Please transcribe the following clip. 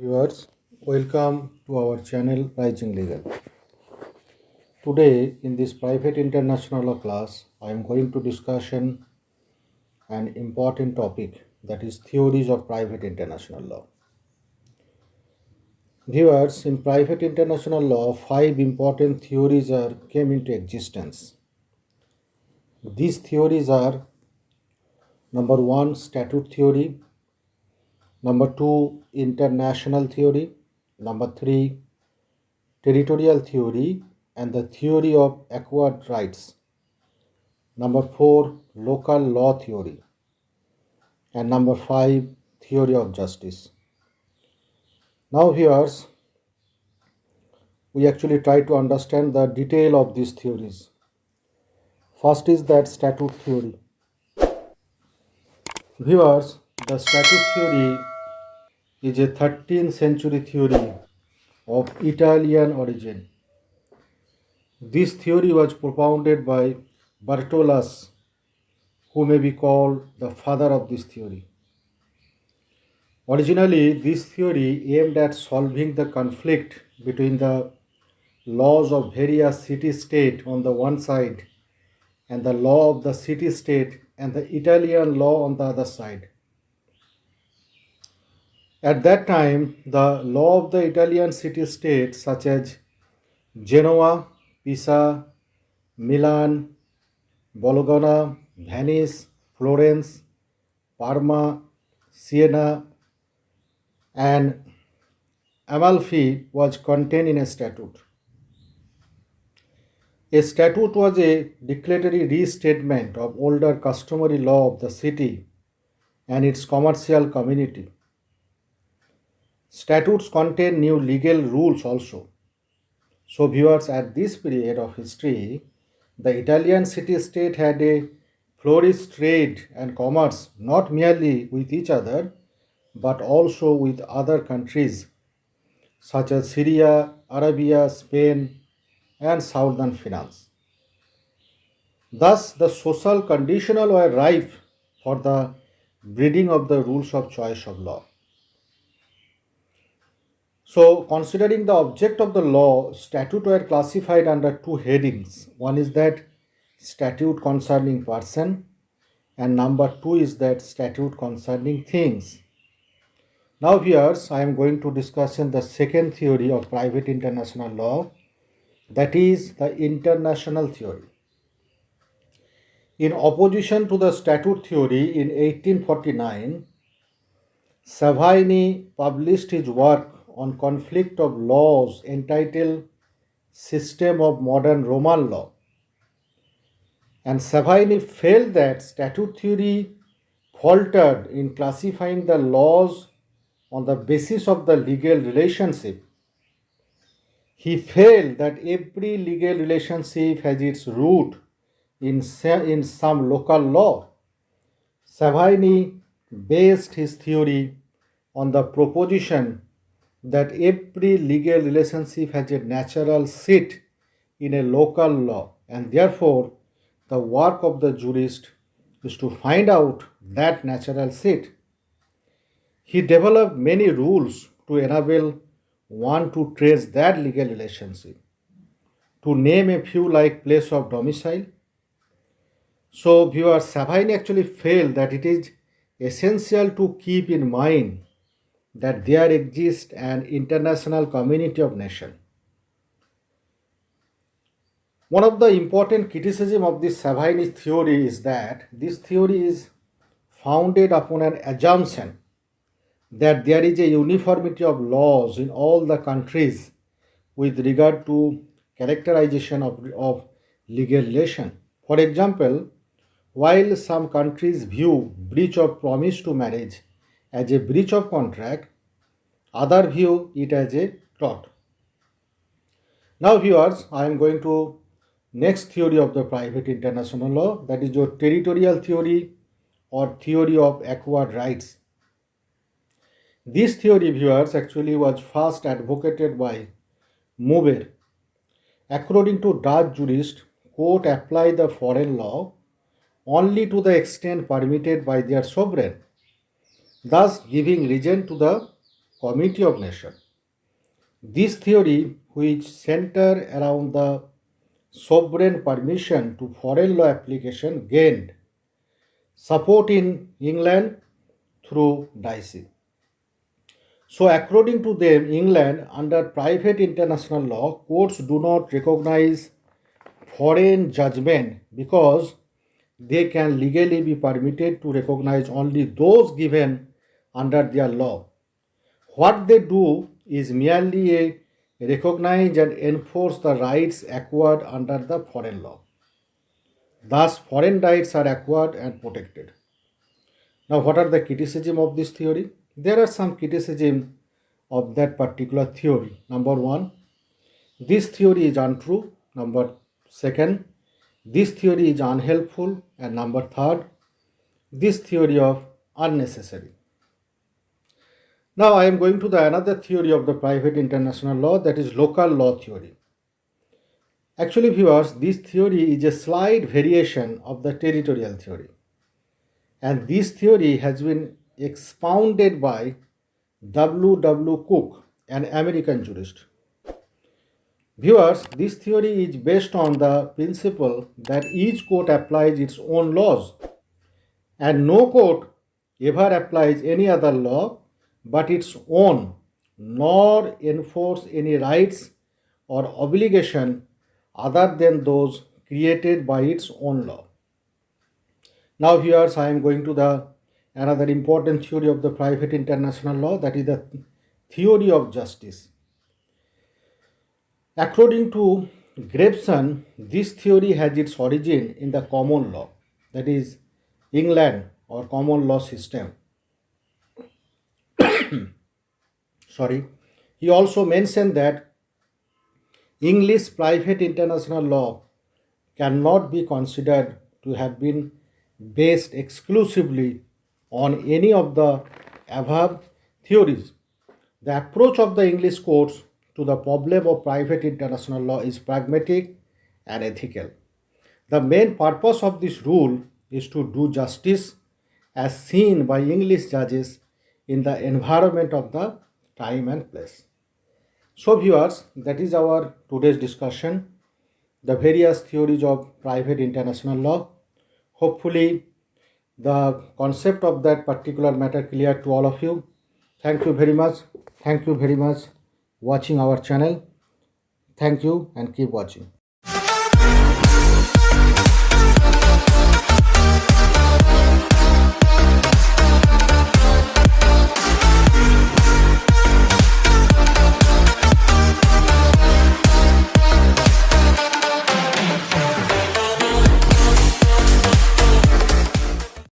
Viewers, welcome to our channel Rising Legal. Today, in this private international law class, I am going to discussion an important topic, that is theories of private international law. Viewers, in private international law, five important theories came into existence. These theories are: number one, statute theory; number two, international theory; number three, territorial theory and the theory of acquired rights; number four, local law theory; and number five, theory of justice. Now, viewers, we actually try to understand the detail of these theories. First is that statute theory. Viewers, the statute theory is a 13th century theory of Italian origin. This theory was propounded by Bartolus, who may be called the father of this theory. Originally, this theory aimed at solving the conflict between the laws of various city-state on the one side and the law of the city-state and the Italian law on the other side. At that time, the law of the Italian city-states such as Genoa, Pisa, Milan, Bologna, Venice, Florence, Parma, Siena, and Amalfi was contained in a statute. A statute was a declaratory restatement of older customary law of the city and its commercial community. Statutes contain new legal rules also. So, viewers, at this period of history, the Italian city-state had a flourished trade and commerce not merely with each other but also with other countries such as Syria, Arabia, Spain, and southern finance. Thus, the social conditional were ripe for the breeding of the rules of choice of law. So, considering the object of the law, statutes were classified under two headings. One is that statute concerning person, and number two is that statute concerning things. Now, viewers, I am going to discuss the second theory of private international law, that is the international theory. In opposition to the statute theory, in 1849, Savini published his work on conflict of laws entitled System of Modern Roman Law. And Savini felt that statute theory faltered in classifying the laws on the basis of the legal relationship. He felt that every legal relationship has its root in some local law. Savini based his theory on the proposition that every legal relationship has a natural seat in a local law, and therefore the work of the jurist is to find out that natural seat. He developed many rules to enable one to trace that legal relationship. To name a few, like place of domicile. So, viewers, Savini actually felt that it is essential to keep in mind that there exists an international community of nations. One of the important criticism of this Savini theory is that this theory is founded upon an assumption that there is a uniformity of laws in all the countries with regard to characterization of legal relation. For example, while some countries view breach of promise to marriage as a breach of contract, others view it as a tort. Now, viewers, I am going to next theory of the private international law, that is your territorial theory or theory of acquired rights. This theory, viewers, actually was first advocated by Mauber. According to Dutch jurists, court apply the foreign law only to the extent permitted by their sovereign, thus giving reason to the Committee of Nations. This theory, which centered around the sovereign permission to foreign law application, gained support in England through Dicey. So, according to them, England, under private international law, courts do not recognize foreign judgment because they can legally be permitted to recognize only those given under their law. What they do is merely recognize and enforce the rights acquired under the foreign law. Thus, foreign rights are acquired and protected. Now, what are the criticism of this theory? There are some criticism of that particular theory. Number one, this theory is untrue. Number second, this theory is unhelpful. And number third, this theory of unnecessary. Now I am going to the another theory of the private international law, that is local law theory. Actually, viewers, this theory is a slight variation of the territorial theory. And this theory has been expounded by W. Cook, an American jurist. Viewers, this theory is based on the principle that each court applies its own laws and no court ever applies any other law but its own, nor enforce any rights or obligation other than those created by its own law. Now, viewers, I am going to the another important theory of the private international law, that is the theory of justice. According to Grayson, this theory has its origin in the common law, that is England or common law system. Sorry. He also mentioned that English private international law cannot be considered to have been based exclusively on any of the above theories. The approach of the English courts to the problem of private international law is pragmatic and ethical. The main purpose of this rule is to do justice as seen by English judges in the environment of the time and place. So viewers, that is our today's discussion, the various theories of private international law. Hopefully the concept of that particular matter clear to all of you. Thank you very much. Thank you very much watching our channel. Thank you and keep watching.